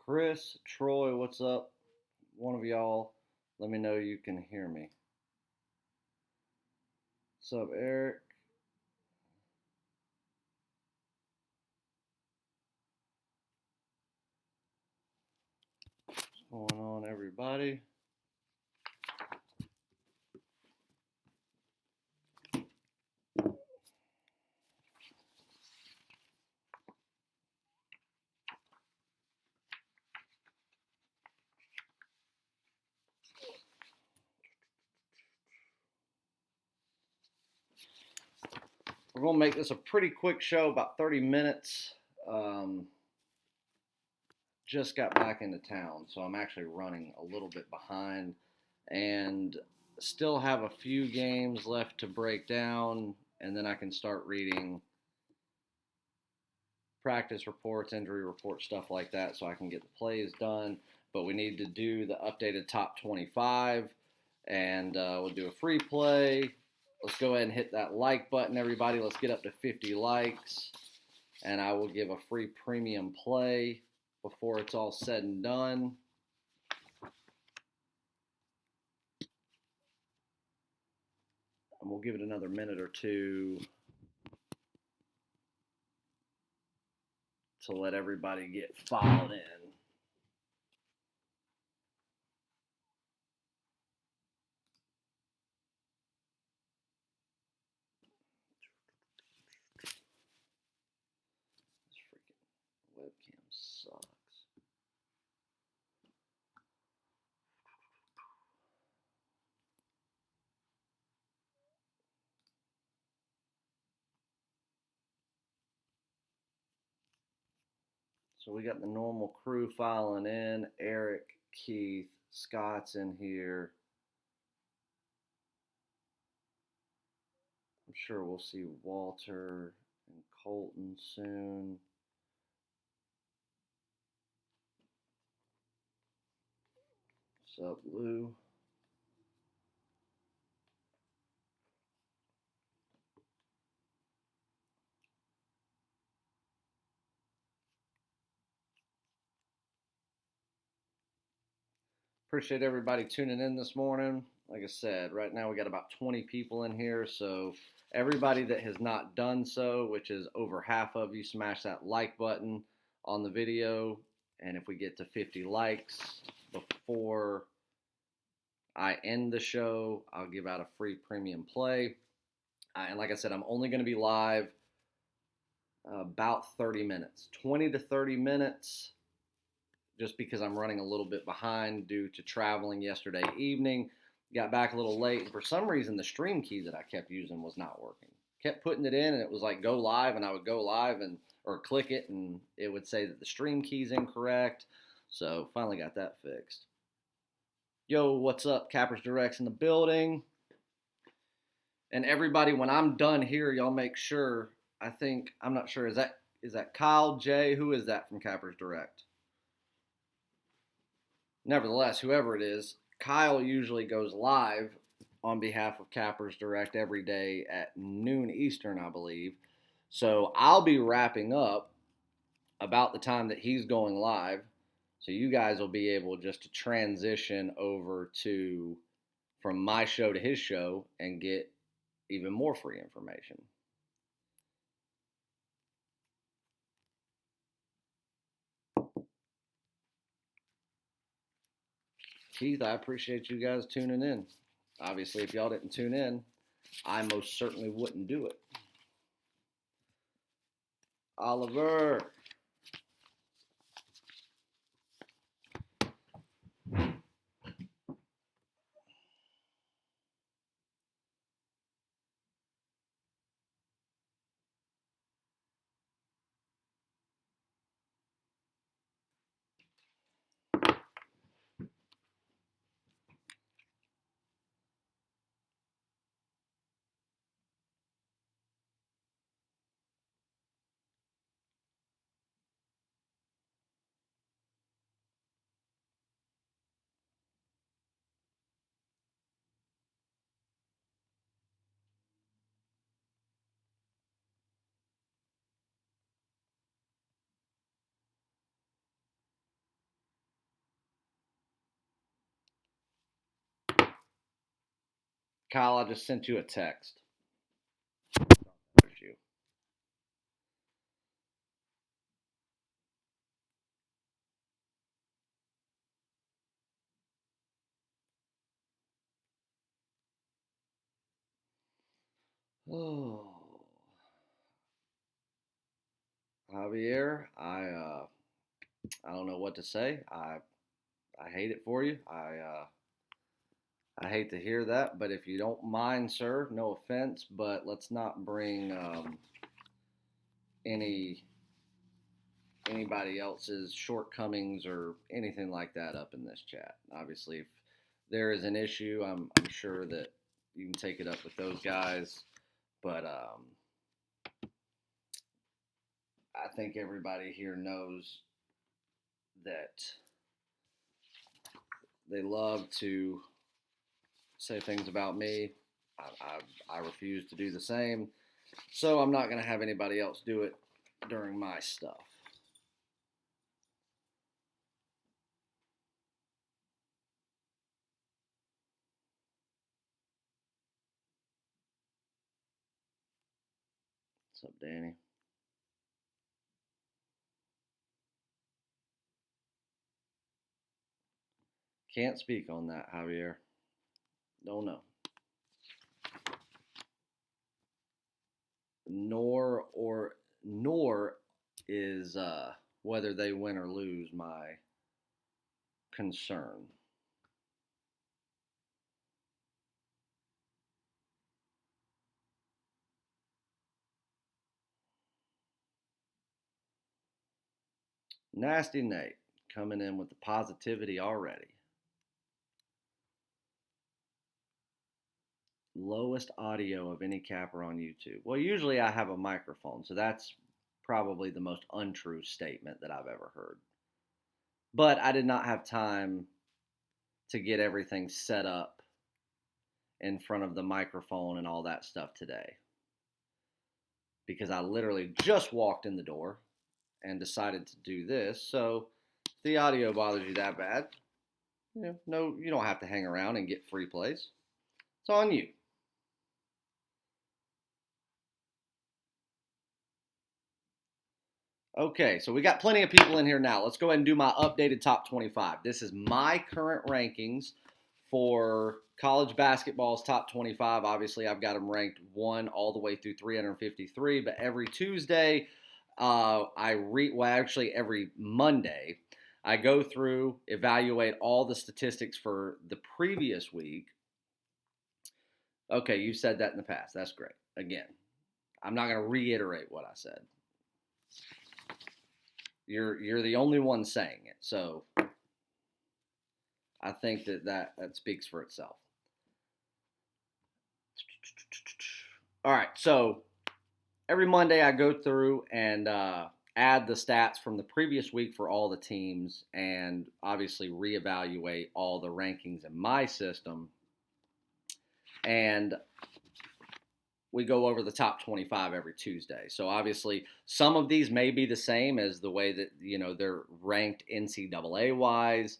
Chris, Troy, what's up? One of y'all, let me know you can hear me. What's up, Eric? What's going on, everybody? We're going to make this a pretty quick show, about 30 minutes. Just got back into town, so I'm actually running a little bit behind and still have a few games left to break down, and then I can start reading practice reports, injury reports, stuff like that, so I can get the plays done. But we need to do the updated top 25, and we'll do a free play. Let's go ahead and hit that like button, everybody. Let's get up to 50 likes, and I will give a free premium play before it's all said and done. And we'll give it another minute or two to let everybody get filed in. This freaking webcam sucks. So we got the normal crew filing in. Eric, Keith, Scott's in here. I'm sure we'll see Walter and Colton soon. What's up, Lou? Appreciate everybody tuning in this morning. Like I said, right now we got about 20 people in here, so everybody that has not done so, which is over half of you, smash that like button on the video. And if we get to 50 likes before I end the show, I'll give out a free premium play. And like I said, I'm only going to be live about 30 minutes, 20 to 30 minutes, just because I'm running a little bit behind due to traveling yesterday evening. Got back a little late, and for some reason the stream key that I kept using was not working. Kept putting it in, and it was like go live, and I would go live and or click it, and it would say that the stream key's incorrect. So finally got that fixed. Yo, what's up? Cappers Directs in the building. And everybody, when I'm done here, y'all make sure. I'm not sure. Is that Kyle J? Who is that from Cappers Direct? Nevertheless, whoever it is, Kyle usually goes live on behalf of Cappers Direct every day at noon Eastern, I believe. So I'll be wrapping up about the time that he's going live. So you guys will be able just to transition over to from my show to his show and get even more free information. Keith, I appreciate you guys tuning in. Obviously, if y'all didn't tune in, I most certainly wouldn't do it. Oliver. Kyle, I just sent you a text. There's you. Oh, Javier, I don't know what to say. I hate it for you. I hate to hear that, but if you don't mind, sir, no offense, but let's not bring any anybody else's shortcomings or anything like that up in this chat. Obviously, if there is an issue, I'm sure that you can take it up with those guys, but I think everybody here knows that they love to say things about me. I refuse to do the same, so I'm not going to have anybody else do it during my stuff. What's up, Danny? Can't speak on that, Javier. Don't know. Nor is whether they win or lose my concern. Nasty Nate coming in with the positivity already. Lowest audio of any capper on YouTube. Well, usually I have a microphone, so that's probably the most untrue statement that I've ever heard. But I did not have time to get everything set up in front of the microphone and all that stuff today, because I literally just walked in the door and decided to do this. So if the audio bothers you that bad, no, you don't have to hang around and get free plays. It's on you. Okay, so we got plenty of people in here now. Let's go ahead and do my updated top 25. This is my current rankings for college basketball's top 25. Obviously, I've got them ranked 1 all the way through 353, but every Tuesday, actually every Monday, I go through, evaluate all the statistics for the previous week. Okay, you said that in the past. That's great. Again, I'm not going to reiterate what I said. You're the only one saying it, so I think that speaks for itself. All right, so every Monday I go through and add the stats from the previous week for all the teams, and obviously reevaluate all the rankings in my system, and we go over the top 25 every Tuesday. So obviously some of these may be the same as the way that, they're ranked NCAA wise,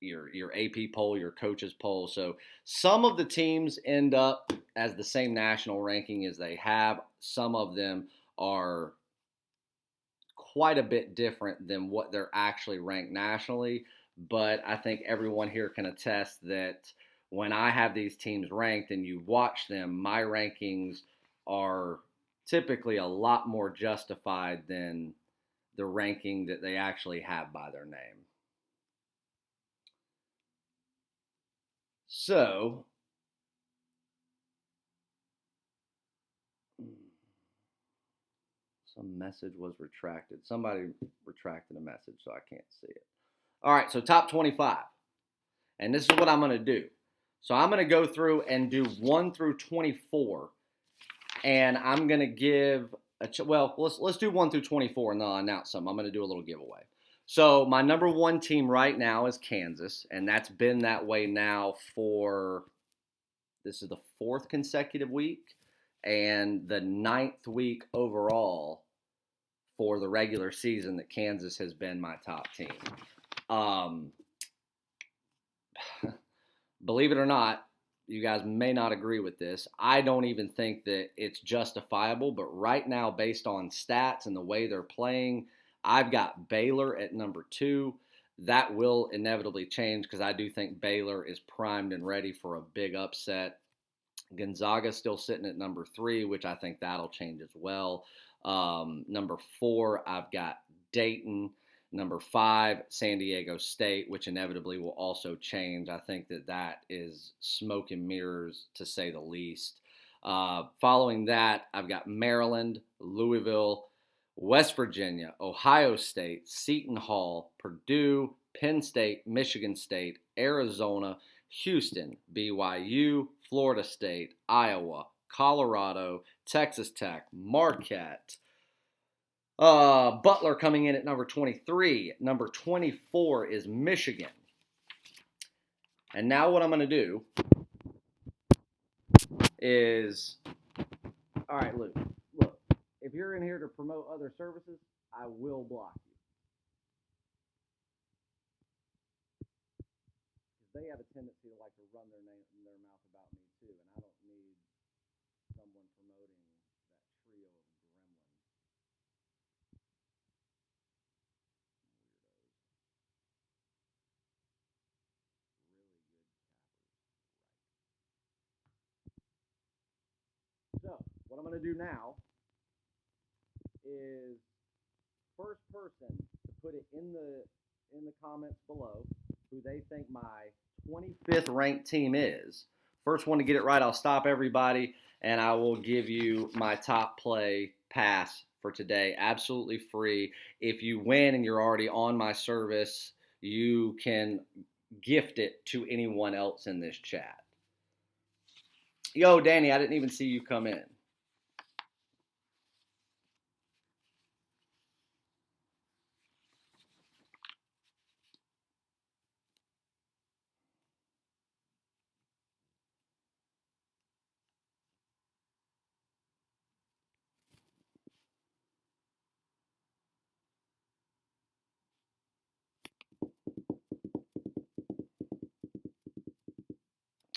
your AP poll, your coaches poll. So some of the teams end up as the same national ranking as they have. Some of them are quite a bit different than what they're actually ranked nationally. But I think everyone here can attest that when I have these teams ranked and you watch them, my rankings are typically a lot more justified than the ranking that they actually have by their name. So, some message was retracted. Somebody retracted a message, so I can't see it. All right, so top 25. And this is what I'm going to do. So I'm going to go through and do 1 through 24, and I'm going to give let's do 1 through 24, and then I'll announce some. I'm going to do a little giveaway. So my number 1 team right now is Kansas, and that's been that way now for, this is the 4th consecutive week and the 9th week overall for the regular season that Kansas has been my top team. Believe it or not, you guys may not agree with this. I don't even think that it's justifiable, but right now, based on stats and the way they're playing, I've got Baylor at number 2. That will inevitably change because I do think Baylor is primed and ready for a big upset. Gonzaga still sitting at number 3, which I think that'll change as well. Number 4, I've got Dayton. Number 5, San Diego State, which inevitably will also change. I think that is smoke and mirrors, to say the least. Following that, I've got Maryland, Louisville, West Virginia, Ohio State, Seton Hall, Purdue, Penn State, Michigan State, Arizona, Houston, BYU, Florida State, Iowa, Colorado, Texas Tech, Marquette. Butler coming in at number 23. Number 24 is Michigan. And now what I'm going to do is, all right, Luke, look, if you're in here to promote other services, I will block you. Because they have a tendency to like to run their mouth about me too, and I don't need someone promoting that trio of gremlins. So, what I'm going to do now is first person to put it in the comments below who they think my 25th ranked team is. First one to get it right, I'll stop everybody and I will give you my top play pass for today. Absolutely free. If you win and you're already on my service, you can gift it to anyone else in this chat. Yo, Danny, I didn't even see you come in.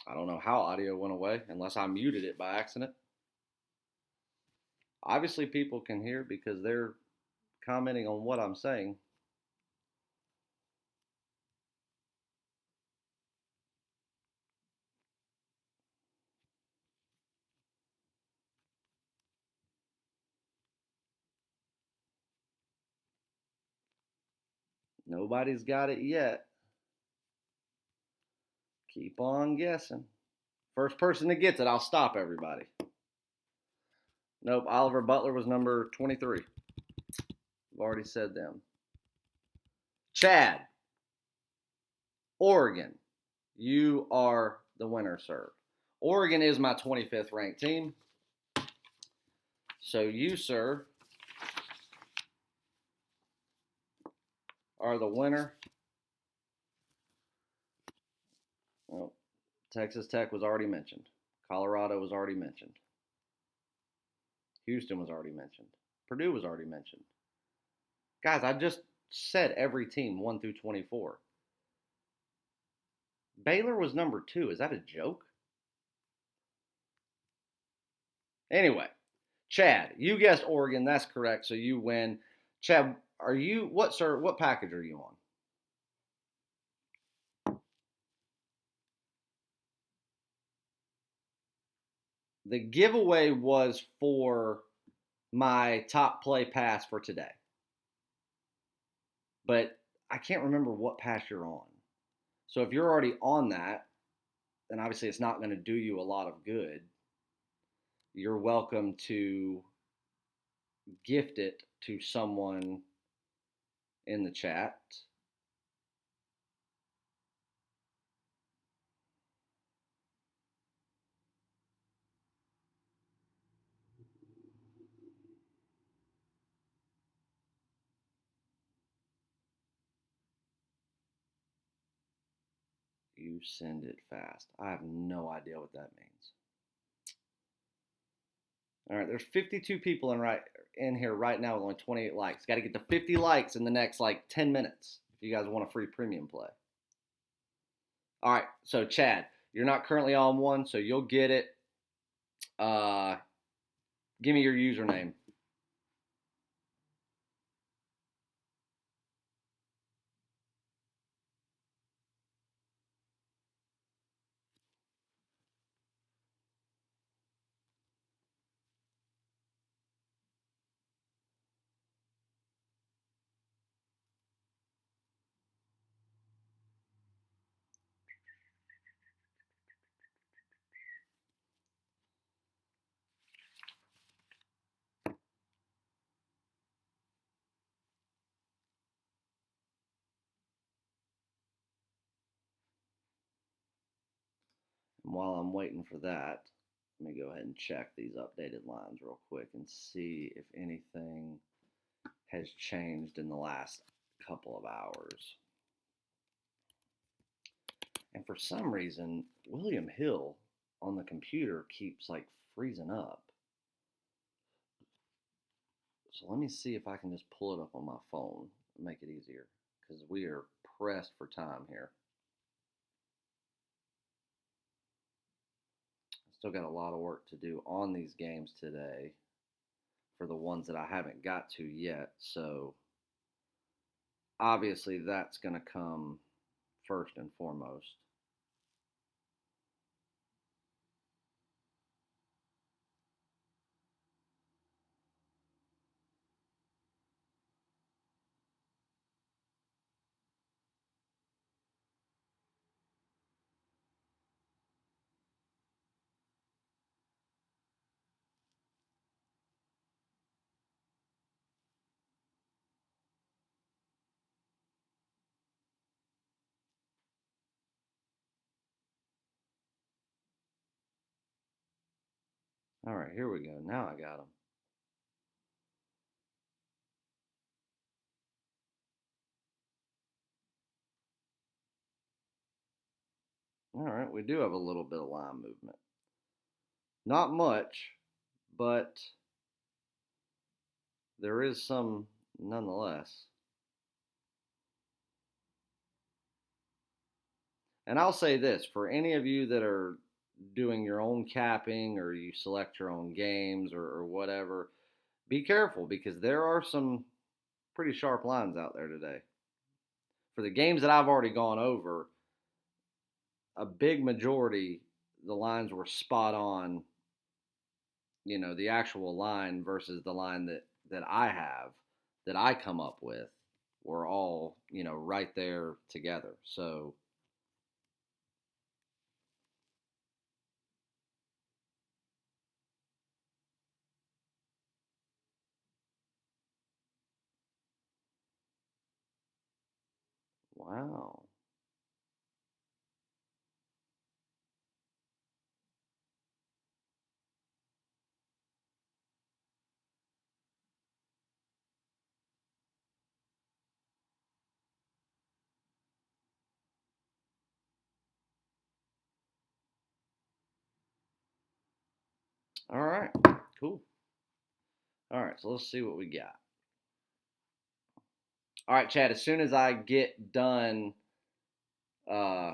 I don't know how audio went away unless I muted it by accident. Obviously, people can hear because they're commenting on what I'm saying. Nobody's got it yet. Keep on guessing. First person that gets it, I'll stop everybody. Nope, Oliver Butler was number 23. I've already said them. Chad, Oregon, you are the winner, sir. Oregon is my 25th ranked team. So you, sir, are the winner. Well, Texas Tech was already mentioned. Colorado was already mentioned. Houston was already mentioned. Purdue was already mentioned. Guys, I just said every team 1 through 24. Baylor was number 2. Is that a joke? Anyway, Chad, you guessed Oregon. That's correct. So you win. Chad, what package are you on? The giveaway was for my top play pass for today. But I can't remember what pass you're on. So if you're already on that, then obviously it's not going to do you a lot of good. You're welcome to gift it to someone in the chat. You send it fast. I have no idea what that means. All right, there's 52 people in here right now with only 28 likes. Got to get to 50 likes in the next 10 minutes if you guys want a free premium play. All right, so Chad, you're not currently on one, so you'll get it. Uh, Give me your username. And while I'm waiting for that, let me go ahead and check these updated lines real quick and see if anything has changed in the last couple of hours. And for some reason, William Hill on the computer keeps like freezing up. So let me see if I can just pull it up on my phone and make it easier because we are pressed for time here. Still got a lot of work to do on these games today for the ones that I haven't got to yet. So obviously that's going to come first and foremost. All right, here we go. Now I got them. All right, we do have a little bit of line movement. Not much, but there is some nonetheless. And I'll say this for any of you that are doing your own capping or you select your own games or whatever, be careful because there are some pretty sharp lines out there today. For the games that I've already gone over, a big majority, the lines were spot on, the actual line versus the line that I have, that I come up with, were all, right there together. So, wow. All right. Cool. All right, so let's see what we got. All right, Chad, as soon as I get done uh,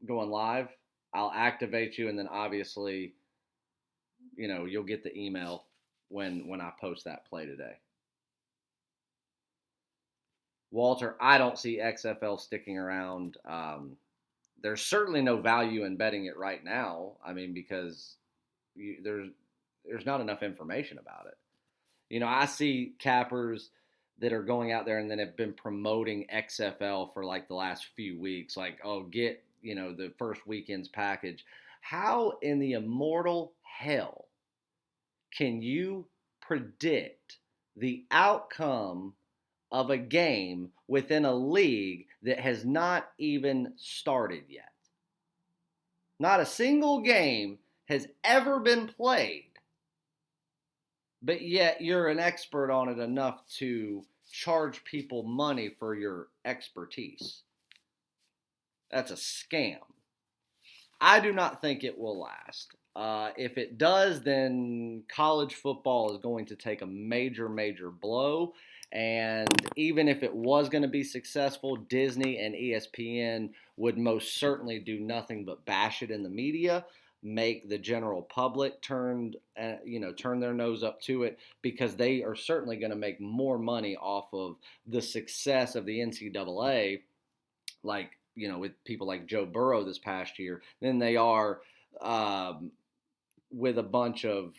going live, I'll activate you, and then obviously, you'll get the email when I post that play today. Walter, I don't see XFL sticking around. There's certainly no value in betting it right now. I mean, because there's not enough information about it. I see cappers that are going out there and then have been promoting XFL for like the last few weeks. Like, oh, get, the first weekend's package. How in the immortal hell can you predict the outcome of a game within a league that has not even started yet? Not a single game has ever been played, but yet you're an expert on it enough to charge people money for your expertise. That's a scam. I do not think it will last. If it does, then college football is going to take a major, major blow. And even if it was going to be successful, Disney and ESPN would most certainly do nothing but bash it in the media, make the general public turn their nose up to it, because they are certainly going to make more money off of the success of the NCAA, like with people like Joe Burrow this past year, than they are with a bunch of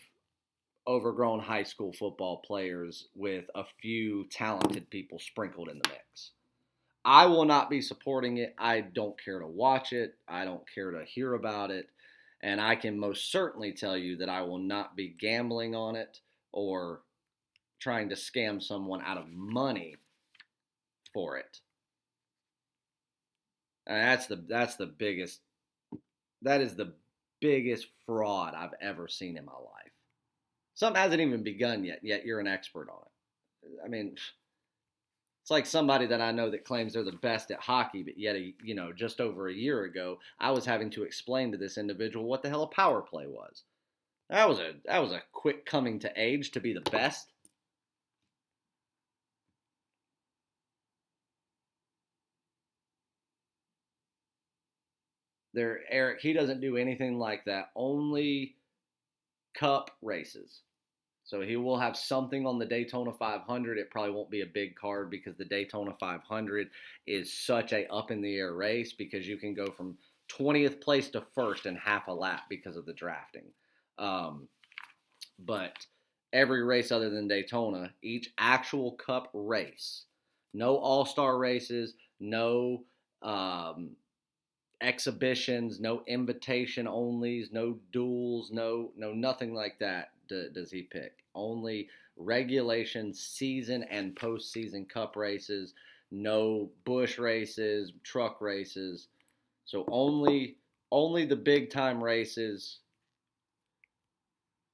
overgrown high school football players with a few talented people sprinkled in the mix. I will not be supporting it. I don't care to watch it. I don't care to hear about it. And I can most certainly tell you that I will not be gambling on it or trying to scam someone out of money for it. And that is the biggest fraud I've ever seen in my life. Something hasn't even begun yet you're an expert on it. I mean, it's like somebody that I know that claims they're the best at hockey, but yet, just over a year ago, I was having to explain to this individual what the hell a power play was. That was a quick coming to age to be the best. Eric, he doesn't do anything like that. Only cup races. So he will have something on the Daytona 500. It probably won't be a big card because the Daytona 500 is such a up in the air race, because you can go from 20th place to first in half a lap because of the drafting. But every race other than Daytona, each actual cup race, no all-star races, no exhibitions, no invitation onlys, no duels, no nothing like that does he pick. Only regulation, season, and postseason cup races, no bush races, truck races. So only the big time races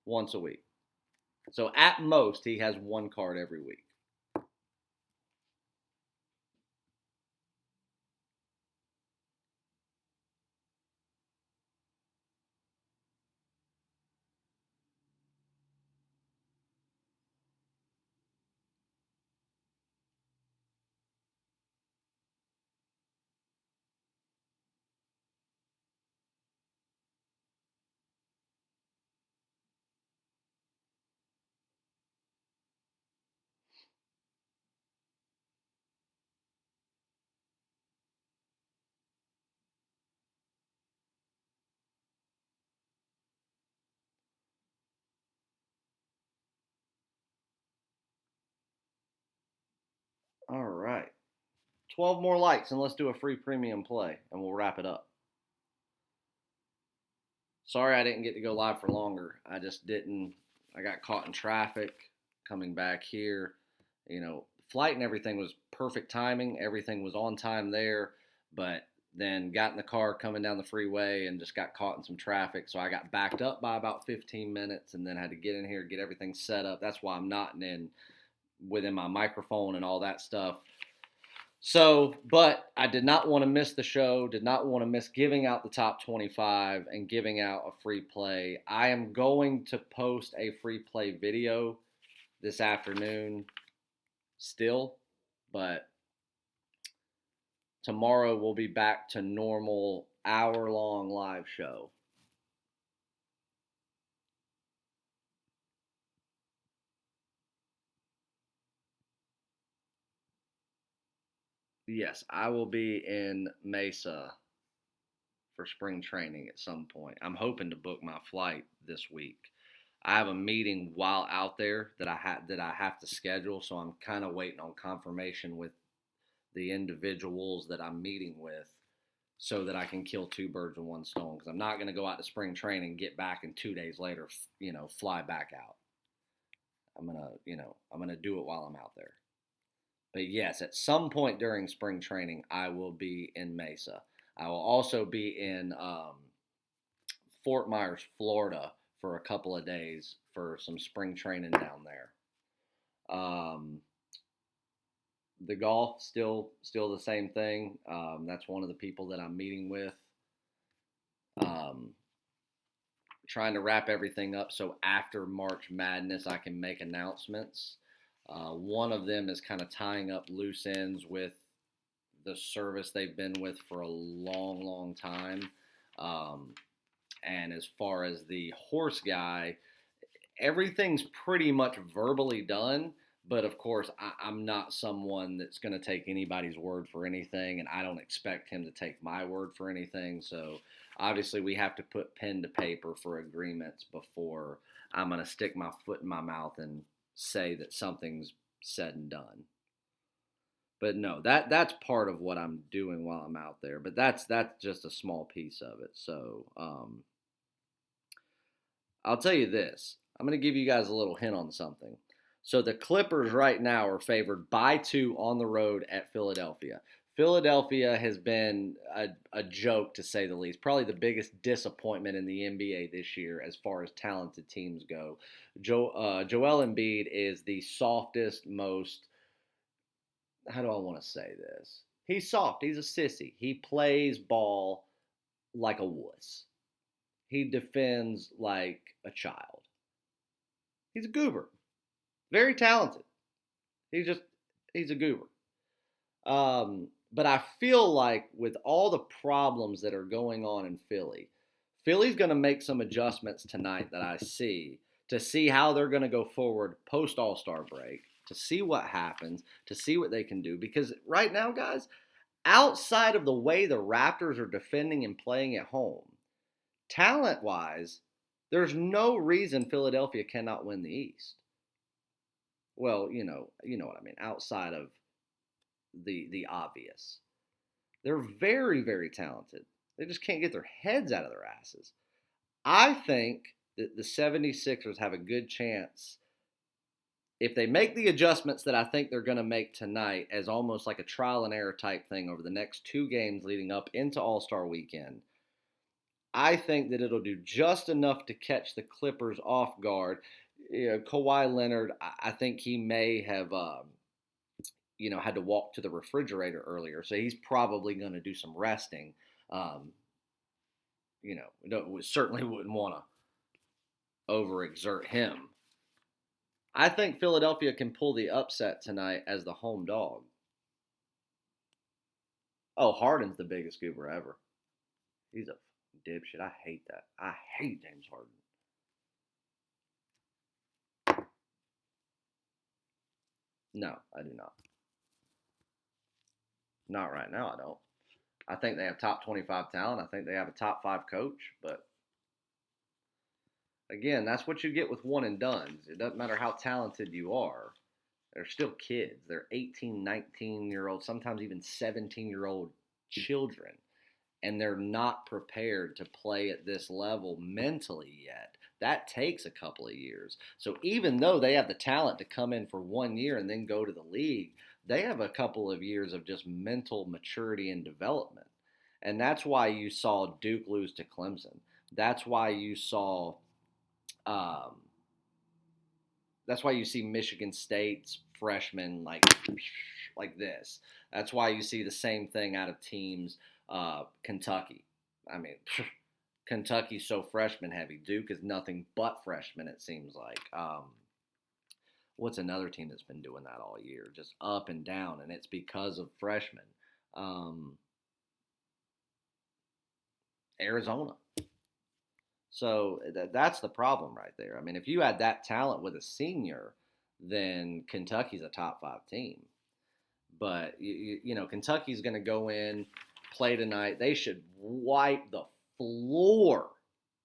once a week. So at most he has one card every week. All right. 12 more likes and let's do a free premium play and we'll wrap it up. Sorry I didn't get to go live for longer. I just didn't. I got caught in traffic coming back here. Flight and everything was perfect timing. Everything was on time there, but then got in the car coming down the freeway and just got caught in some traffic. So I got backed up by about 15 minutes and then had to get in here, get everything set up. That's why I'm not within my microphone and all that stuff. So, but I did not want to miss the show, did not want to miss giving out the top 25 and giving out a free play. I am going to post a free play video this afternoon still, but tomorrow we'll be back to normal hour-long live show. Yes, I will be in Mesa for spring training at some point. I'm hoping to book my flight this week. I have a meeting while out there that I have to schedule, so I'm kind of waiting on confirmation with the individuals that I'm meeting with so that I can kill two birds with one stone, because I'm not going to go out to spring training, get back, and 2 days later, fly back out. I'm going to do it while I'm out there. But yes, at some point during spring training, I will be in Mesa. I will also be in Fort Myers, Florida for a couple of days for some spring training down there. The golf, still the same thing. That's one of the people that I'm meeting with. Trying to wrap everything up so after March Madness I can make announcements. One of them is kind of tying up loose ends with the service they've been with for a long, long time. Um, and as far as the horse guy, everything's pretty much verbally done. But of course, I'm not someone that's going to take anybody's word for anything, and I don't expect him to take my word for anything. So obviously, we have to put pen to paper for agreements before I'm going to stick my foot in my mouth and say that something's said and done. But no, that's part of what I'm doing while I'm out there. But that's just a small piece of it. So I'll tell you this. I'm going to give you guys a little hint on something. So the Clippers right now are favored by 2 on the road at Philadelphia. Philadelphia has been a joke, to say the least. Probably the biggest disappointment in the NBA this year as far as talented teams go. Joel Embiid is the softest, most, how do I want to say this? He's soft. He's a sissy. He plays ball like a wuss. He defends like a child. He's a goober. Very talented. He's a goober. But I feel like with all the problems that are going on in Philly's going to make some adjustments tonight that I see to see how they're going to go forward post All-Star break, to see what happens, to see what they can do. Because right now, guys, outside of the way the Raptors are defending and playing at home, talent-wise, there's no reason Philadelphia cannot win the East. Well, you know what I mean. Outside of the obvious, they're very, very talented. They just can't get their heads out of their asses. I think that the 76ers have a good chance if they make the adjustments that I think they're going to make tonight, as almost like a trial and error type thing over the next 2 games leading up into All-Star weekend. I think that it'll do just enough to catch the Clippers off guard. Kawhi Leonard, I think he may have, had to walk to the refrigerator earlier, so he's probably going to do some resting. We certainly wouldn't want to overexert him. I think Philadelphia can pull the upset tonight as the home dog. Oh, Harden's the biggest goober ever. He's a dipshit. I hate that. I hate James Harden. No, I do not. Not right now, I don't. I think they have top 25 talent. I think they have a top 5 coach. But again, that's what you get with one and dones. It doesn't matter how talented you are. They're still kids. They're 18, 19-year-old, sometimes even 17-year-old children. And they're not prepared to play at this level mentally yet. That takes a couple of years. So even though they have the talent to come in for 1 year and then go to the league, they have a couple of years of just mental maturity and development. And that's why you saw Duke lose to Clemson. That's why you saw, that's why you see Michigan State's freshmen like this. That's why you see the same thing out of teams. Kentucky. I mean, Kentucky's so freshman heavy. Duke is nothing but freshmen, it seems like. What's another team that's been doing that all year? Just up and down, and it's because of freshmen. Arizona. So that's the problem right there. I mean, if you had that talent with a senior, then Kentucky's a top 5 team. But, Kentucky's going to go in, play tonight. They should wipe the floor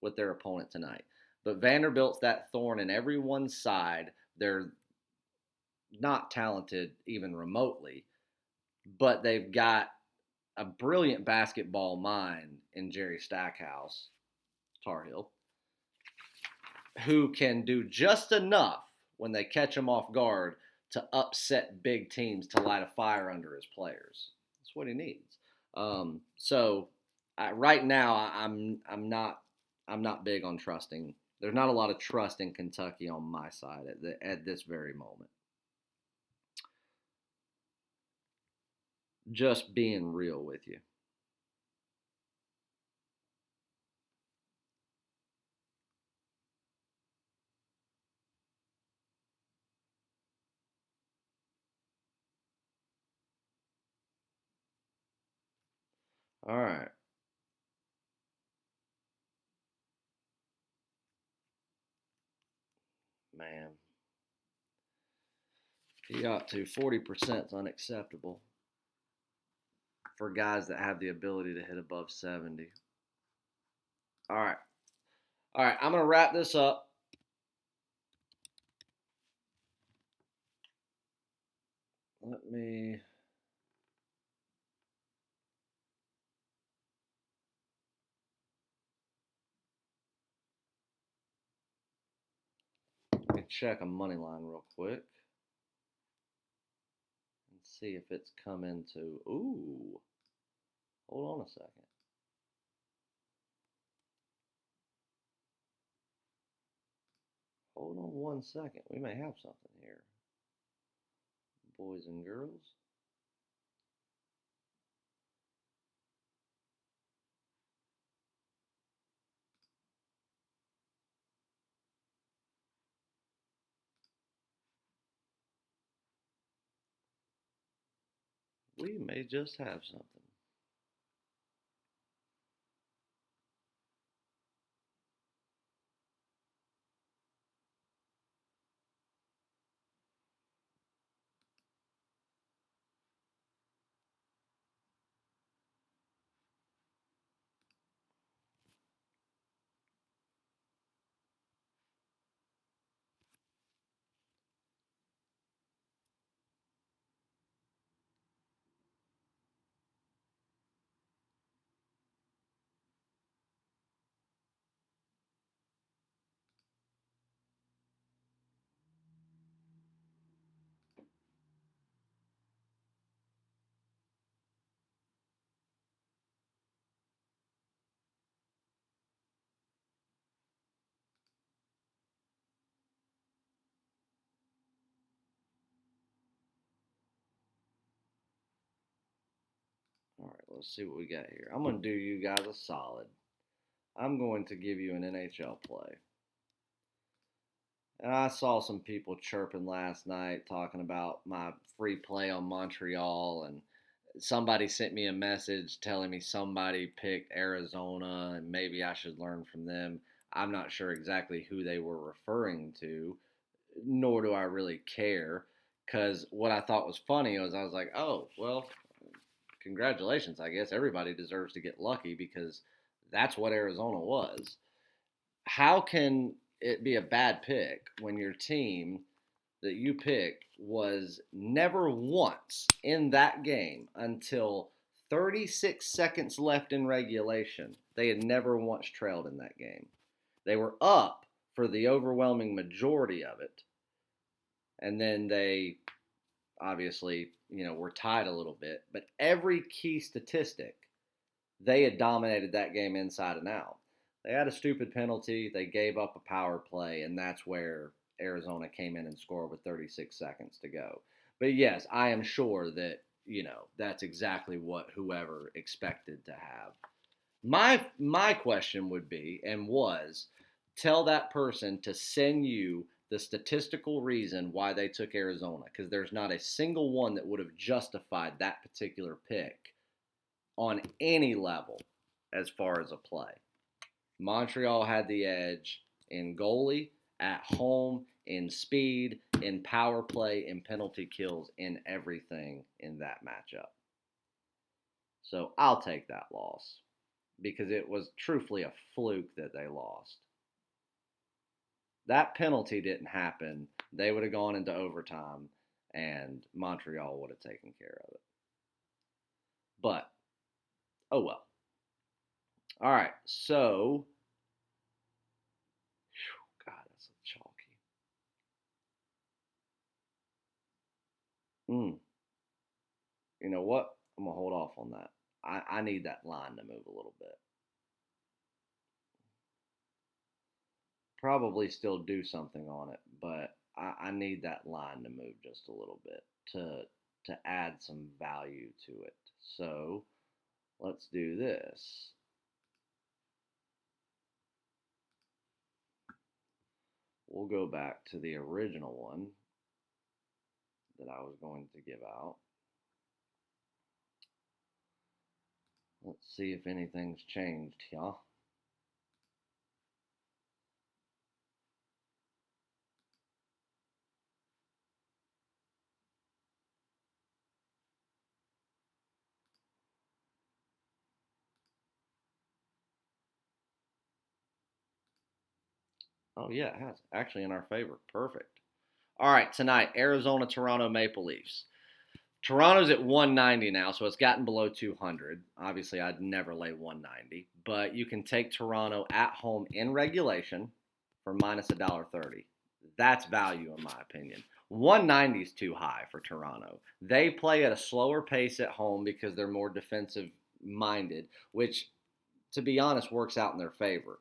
with their opponent tonight. But Vanderbilt's that thorn in everyone's side. They're not talented even remotely, but they've got a brilliant basketball mind in Jerry Stackhouse, Tar Heel, who can do just enough when they catch him off guard to upset big teams to light a fire under his players. That's what he needs. Right now, I'm not big on trusting. There's not a lot of trust in Kentucky on my side at this very moment. Just being real with you. All right. Man, he got to 40% is unacceptable for guys that have the ability to hit above 70. All right. All right. I'm going to wrap this up. Let me. Let me check a money line real quick and see if it's come into. Ooh. Hold on a second. Hold on 1 second. We may have something here. Boys and girls. We may just have something. All right, let's see what we got here. I'm going to do you guys a solid. I'm going to give you an NHL play. And I saw some people chirping last night talking about my free play on Montreal, and somebody sent me a message telling me somebody picked Arizona and maybe I should learn from them. I'm not sure exactly who they were referring to, nor do I really care. Because what I thought was funny was I was like, oh, well, congratulations. I guess everybody deserves to get lucky because that's what Arizona was. How can it be a bad pick when your team that you picked was never once in that game until 36 seconds left in regulation? They had never once trailed in that game. They were up for the overwhelming majority of it, and then they obviously, were tied a little bit. But every key statistic, they had dominated that game inside and out. They had a stupid penalty. They gave up a power play, and that's where Arizona came in and scored with 36 seconds to go. But yes, I am sure that, that's exactly what whoever expected to have. My question would be and was tell that person to send you the statistical reason why they took Arizona because there's not a single one that would have justified that particular pick on any level as far as a play. Montreal had the edge in goalie, at home, in speed, in power play, in penalty kills, in everything in that matchup. So I'll take that loss because it was truthfully a fluke that they lost. That penalty didn't happen. They would have gone into overtime and Montreal would have taken care of it. But, oh well. All right, so, God, that's a chalky. You know what? I'm going to hold off on that. I need that line to move a little bit. Probably still do something on it, but I need that line to move just a little bit to add some value to it. So let's do this. We'll go back to the original one that I was going to give out. Let's see if anything's changed, y'all. Oh, yeah, it has. Actually, in our favor. Perfect. All right, tonight, Arizona, Toronto Maple Leafs. Toronto's at 190 now, so it's gotten below 200. Obviously, I'd never lay 190, but you can take Toronto at home in regulation for minus $1.30. That's value, in my opinion. 190 is too high for Toronto. They play at a slower pace at home because they're more defensive minded, which, to be honest, works out in their favor.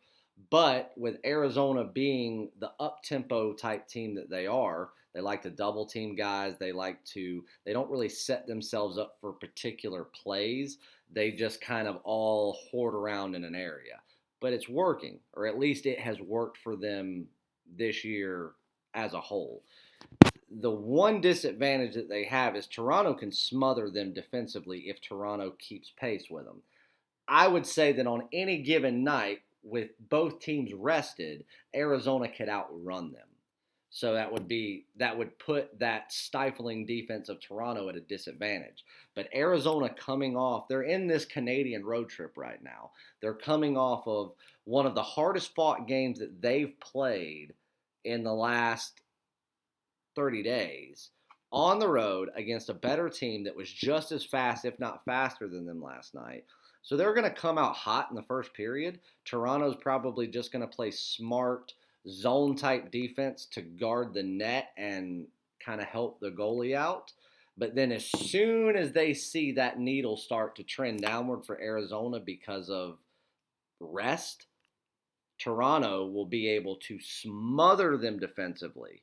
But with Arizona being the up tempo type team that they are, they like to double team guys. They don't really set themselves up for particular plays. They just kind of all hoard around in an area. But it's working, or at least it has worked for them this year as a whole. The one disadvantage that they have is Toronto can smother them defensively if Toronto keeps pace with them. I would say that on any given night, with both teams rested, Arizona could outrun them. So that would put that stifling defense of Toronto at a disadvantage. But Arizona coming off, they're in this Canadian road trip right now. They're coming off of one of the hardest fought games that they've played in the last 30 days on the road against a better team that was just as fast, if not faster, than them last night. So they're going to come out hot in the first period. Toronto's probably just going to play smart zone type defense to guard the net and kind of help the goalie out. But then as soon as they see that needle start to trend downward for Arizona because of rest, Toronto will be able to smother them defensively.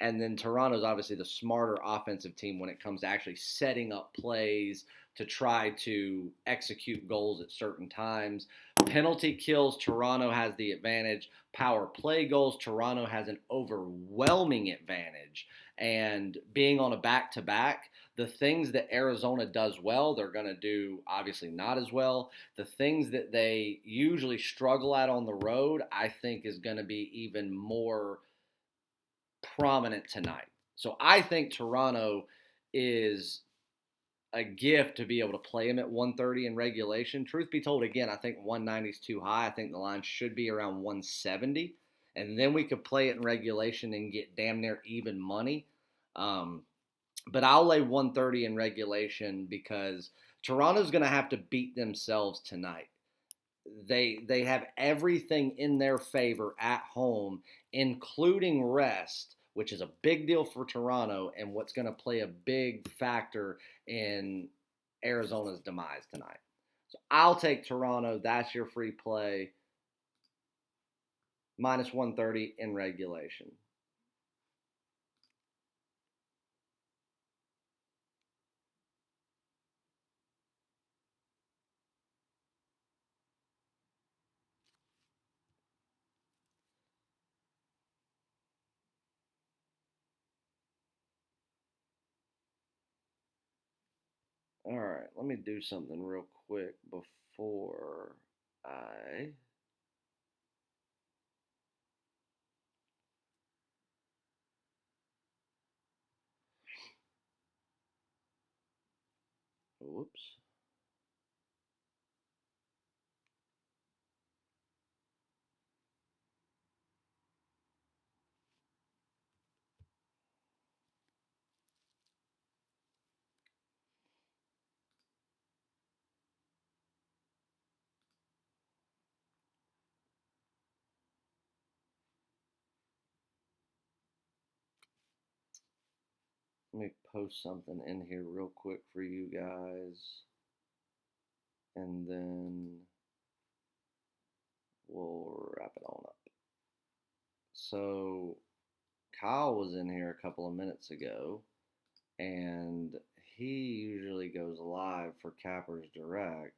And then Toronto's obviously the smarter offensive team when it comes to actually setting up plays to try to execute goals at certain times. Penalty kills, Toronto has the advantage. Power play goals, Toronto has an overwhelming advantage. And being on a back to back, the things that Arizona does well, they're going to do obviously not as well. The things that they usually struggle at on the road, I think is going to be even more prominent tonight. So I think Toronto is a gift to be able to play them at 130 in regulation. Truth be told, again, I think 190 is too high. I think the line should be around 170. And then we could play it in regulation and get damn near even money. But I'll lay 130 in regulation because Toronto's going to have to beat themselves tonight. They have everything in their favor at home, including rest, which is a big deal for Toronto and what's going to play a big factor in Arizona's demise tonight. So I'll take Toronto. That's your free play. Minus 130 in regulation. All right, let me do something real quick before I. Whoops. Let me post something in here real quick for you guys. And then we'll wrap it on up. So Kyle was in here a couple of minutes ago, and he usually goes live for Cappers Direct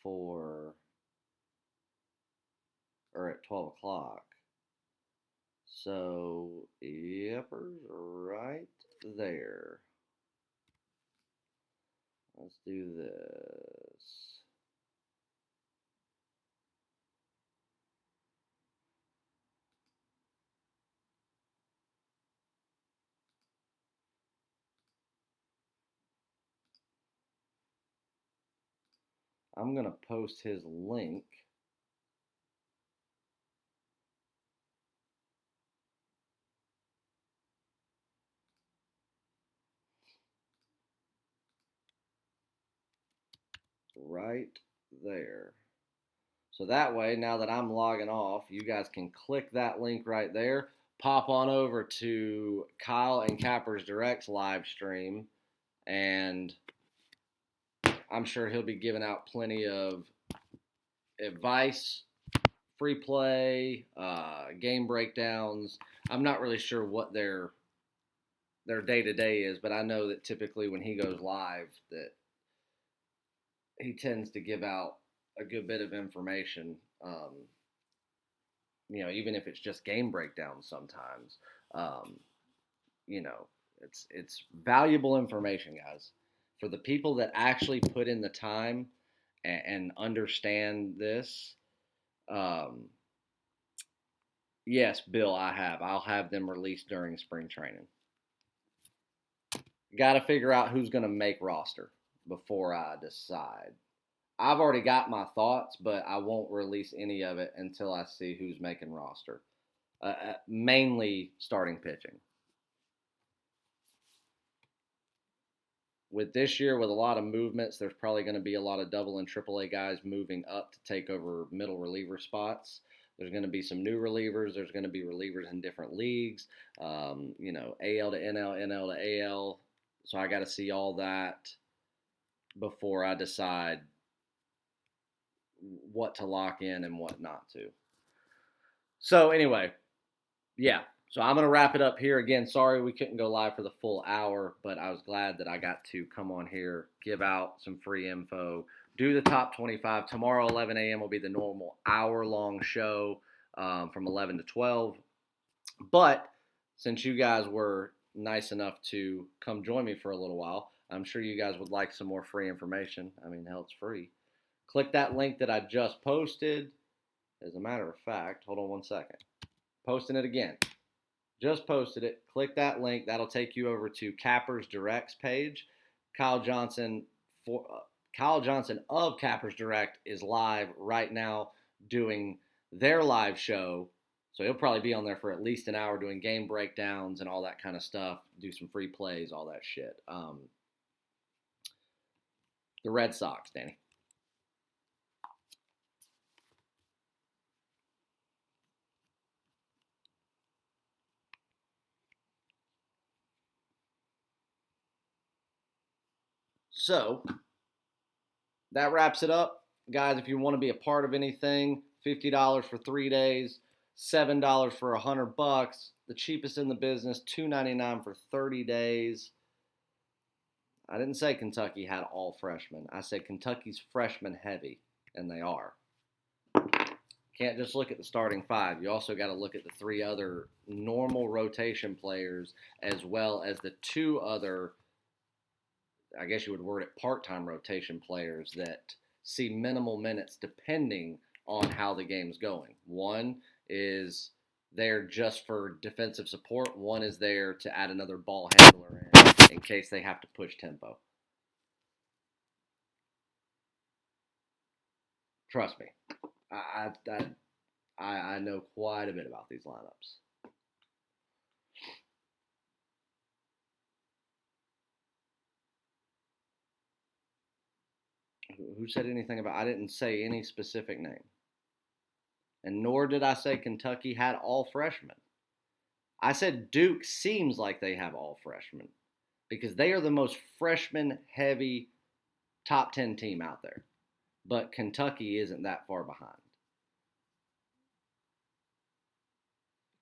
for or at 12 o'clock. So Yepper's right there. Let's do this. I'm going to post his link. Right there. So that way, now that I'm logging off, you guys can click that link right there, pop on over to Kyle and Capper's Direct's live stream, and I'm sure he'll be giving out plenty of advice, free play, game breakdowns. I'm not really sure what their day to day is, but I know that typically when he goes live, that he tends to give out a good bit of information. Even if it's just game breakdowns sometimes. Um, it's valuable information, guys. For the people that actually put in the time and understand this, yes, Bill, I'll have them released during spring training. Got to figure out who's going to make roster before I decide. I've already got my thoughts, but I won't release any of it until I see who's making roster. Mainly starting pitching. With this year, with a lot of movements, there's probably going to be a lot of double and triple A guys moving up to take over middle reliever spots. There's going to be some new relievers. There's going to be relievers in different leagues, AL to NL, NL to AL. So I got to see all that before I decide what to lock in and what not to. So anyway, yeah. So I'm going to wrap it up here. Again, sorry we couldn't go live for the full hour, but I was glad that I got to come on here, give out some free info, do the top 25. Tomorrow, 11 a.m. will be the normal hour-long show from 11 to 12. But since you guys were nice enough to come join me for a little while, I'm sure you guys would like some more free information. I mean, hell, it's free. Click that link that I just posted. As a matter of fact, hold on one second. Posting it again. Just posted it. Click that link. That'll take you over to Capper's Direct's page. Kyle Johnson of Capper's Direct is live right now doing their live show. So he'll probably be on there for at least an hour doing game breakdowns and all that kind of stuff. Do some free plays, all that shit. The Red Sox, Danny. So that wraps it up. Guys, if you want to be a part of anything, $50 for 3 days, $7 for $100. The cheapest in the business, $2.99 for 30 days. I didn't say Kentucky had all freshmen. I said Kentucky's freshman heavy, and they are. Can't just look at the starting five. You also got to look at the 3 other normal rotation players as well as the 2 other, I guess you would word it, part-time rotation players that see minimal minutes depending on how the game's going. One is there just for defensive support. One is there to add another ball handler in case they have to push tempo. Trust me, I know quite a bit about these lineups. Who said anything about? I didn't say any specific name, and nor did I say Kentucky had all freshmen. I said Duke seems like they have all freshmen because they are the most freshman-heavy top 10 team out there. But Kentucky isn't that far behind.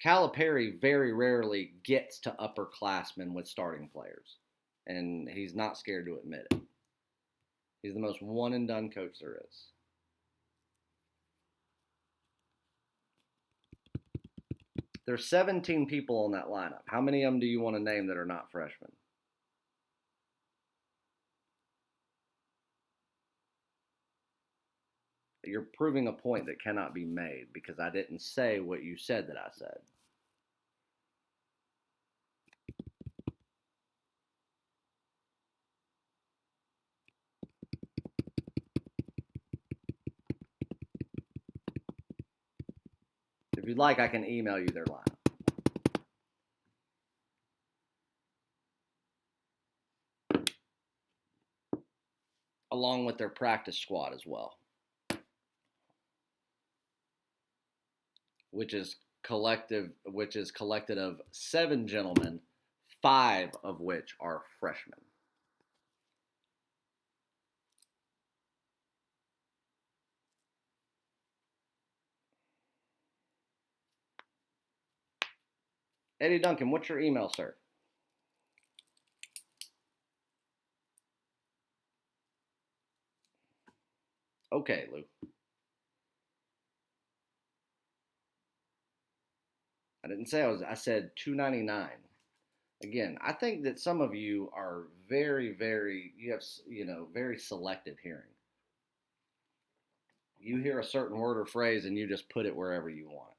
Calipari very rarely gets to upperclassmen with starting players, and he's not scared to admit it. He's the most one-and-done coach there is. There's 17 people on that lineup. How many of them do you want to name that are not freshmen? you're proving a point that cannot be made because I didn't say what you said that I said. If you'd like, I can email you their lineup. Along with their practice squad as well, which is collected of 7 gentlemen, 5 of which are freshmen. Eddie Duncan, what's your email, sir? Okay, Lou. I didn't say I said $2.99. Again, I think that some of you are very, you have, very selective hearing. You hear a certain word or phrase and you just put it wherever you want.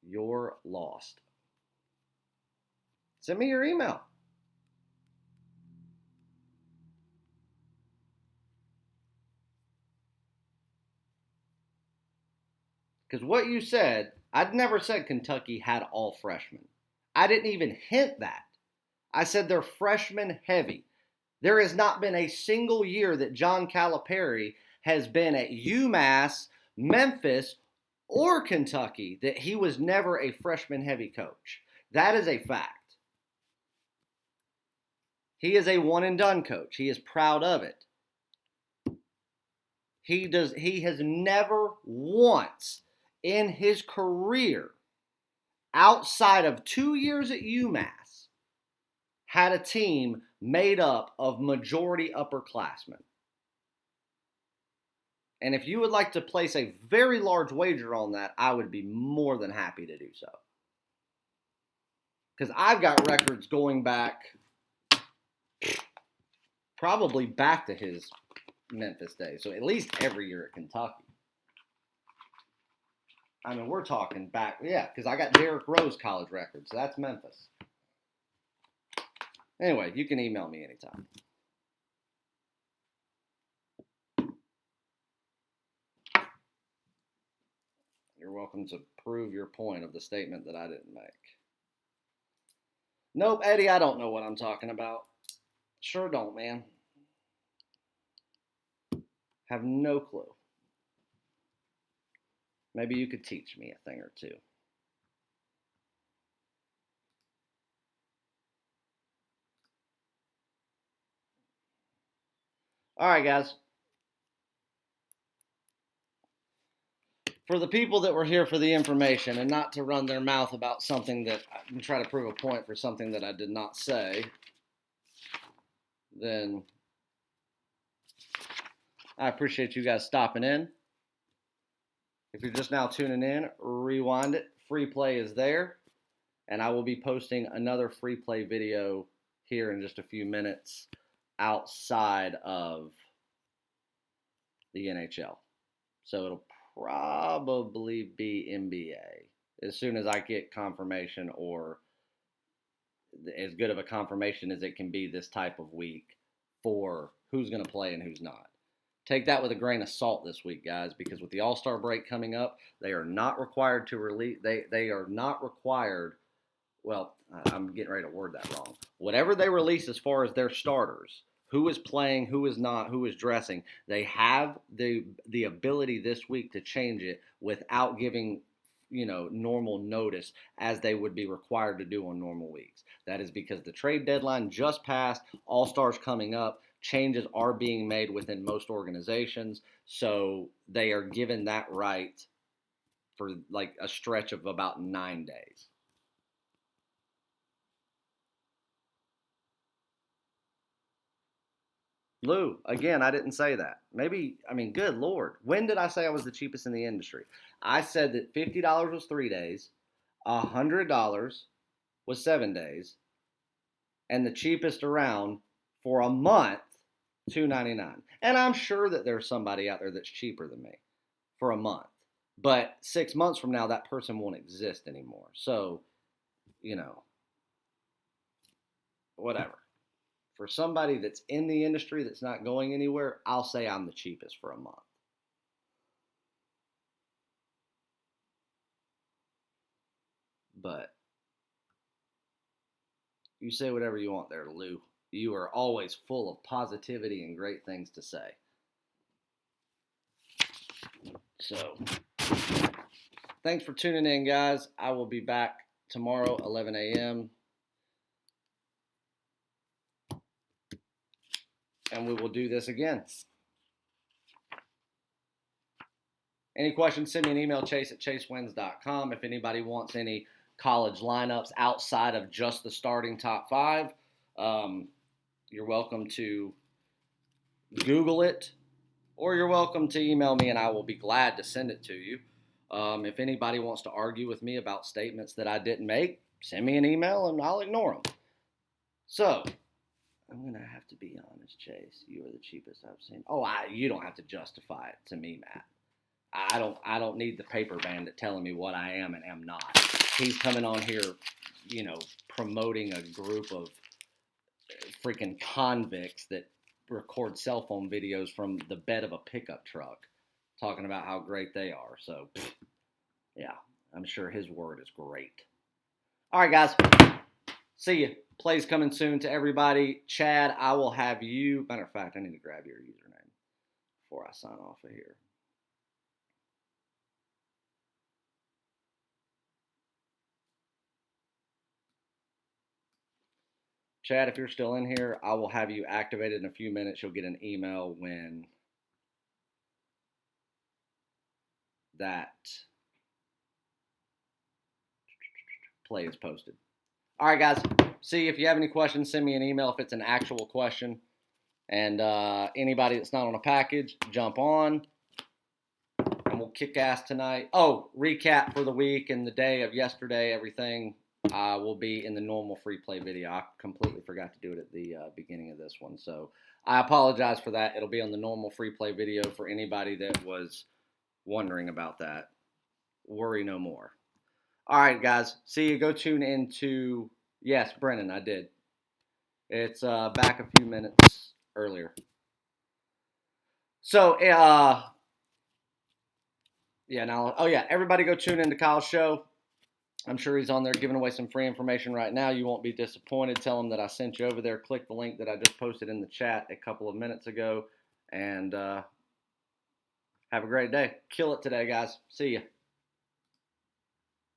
You're lost. Send me your email. Because what you said, I'd never said Kentucky had all freshmen. I didn't even hint that. I said they're freshman heavy. There has not been a single year that John Calipari has been at UMass, Memphis, or Kentucky that he was never a freshman heavy coach. That is a fact. He is a one and done coach. He is proud of it. He has never once in his career, outside of 2 years at UMass, had a team made up of majority upperclassmen. And if you would like to place a very large wager on that, I would be more than happy to do so. Because I've got records going back, probably back to his Memphis days. So at least every year at Kentucky. I mean, we're talking back, yeah, because I got Derrick Rose college records. So that's Memphis. Anyway, you can email me anytime. You're welcome to prove your point of the statement that I didn't make. Nope, Eddie, I don't know what I'm talking about. Sure don't, man. Have no clue. Maybe you could teach me a thing or two. All right, guys. For the people that were here for the information and not to run their mouth about something that and try to prove a point for something that I did not say, then I appreciate you guys stopping in. If you're just now tuning in, rewind it. Free play is there. And I will be posting another free play video here in just a few minutes outside of the NHL. So it'll probably be NBA as soon as I get confirmation, or as good of a confirmation as it can be this type of week for who's going to play and who's not. Take that with a grain of salt this week, guys, because with the All-Star break coming up, they are not required to release. They are not required. Well, I'm getting ready to word that wrong. Whatever they release as far as their starters, who is playing, who is not, who is dressing, they have the ability this week to change it without giving, normal notice as they would be required to do on normal weeks. That is because the trade deadline just passed, All-Stars coming up, changes are being made within most organizations, so they are given that right for like a stretch of about 9 days. Lou, again, I didn't say that. Good Lord. When did I say I was the cheapest in the industry? I said that $50 was 3 days, $100 was 7 days, and the cheapest around for a month, $2.99. And I'm sure that there's somebody out there that's cheaper than me for a month. But 6 months from now, that person won't exist anymore. So, whatever. For somebody that's in the industry that's not going anywhere, I'll say I'm the cheapest for a month. But you say whatever you want there, Lou. You are always full of positivity and great things to say. So, thanks for tuning in, guys. I will be back tomorrow, 11 a.m. And we will do this again. Any questions, send me an email, chase@chasewins.com. If anybody wants any college lineups outside of just the starting top 5, you're welcome to Google it, or you're welcome to email me, and I will be glad to send it to you. If anybody wants to argue with me about statements that I didn't make, send me an email, and I'll ignore them. So, I'm going to have to be honest, Chase. You are the cheapest I've seen. Oh, you don't have to justify it to me, Matt. I don't need the paper bandit telling me what I am and am not. He's coming on here, promoting a group of freaking convicts that record cell phone videos from the bed of a pickup truck, talking about how great they are. So, yeah, I'm sure his word is great. All right, guys. See you. Plays coming soon to everybody. Chad, I will have you. Matter of fact, I need to grab your username before I sign off of here. Chad, if you're still in here, I will have you activated in a few minutes. You'll get an email when that play is posted. All right, guys. See, if you have any questions, send me an email if it's an actual question. And anybody that's not on a package, jump on. And we'll kick ass tonight. Oh, recap for the week and the day of yesterday, everything will be in the normal free play video. I completely forgot to do it at the beginning of this one. So I apologize for that. It'll be on the normal free play video for anybody that was wondering about that. Worry no more. All right, guys. See you. Go tune into... Yes, Brennan, I did. It's back a few minutes earlier. So, everybody go tune into Kyle's show. I'm sure he's on there giving away some free information right now. You won't be disappointed. Tell him that I sent you over there. Click the link that I just posted in the chat a couple of minutes ago. And have a great day. Kill it today, guys. See ya.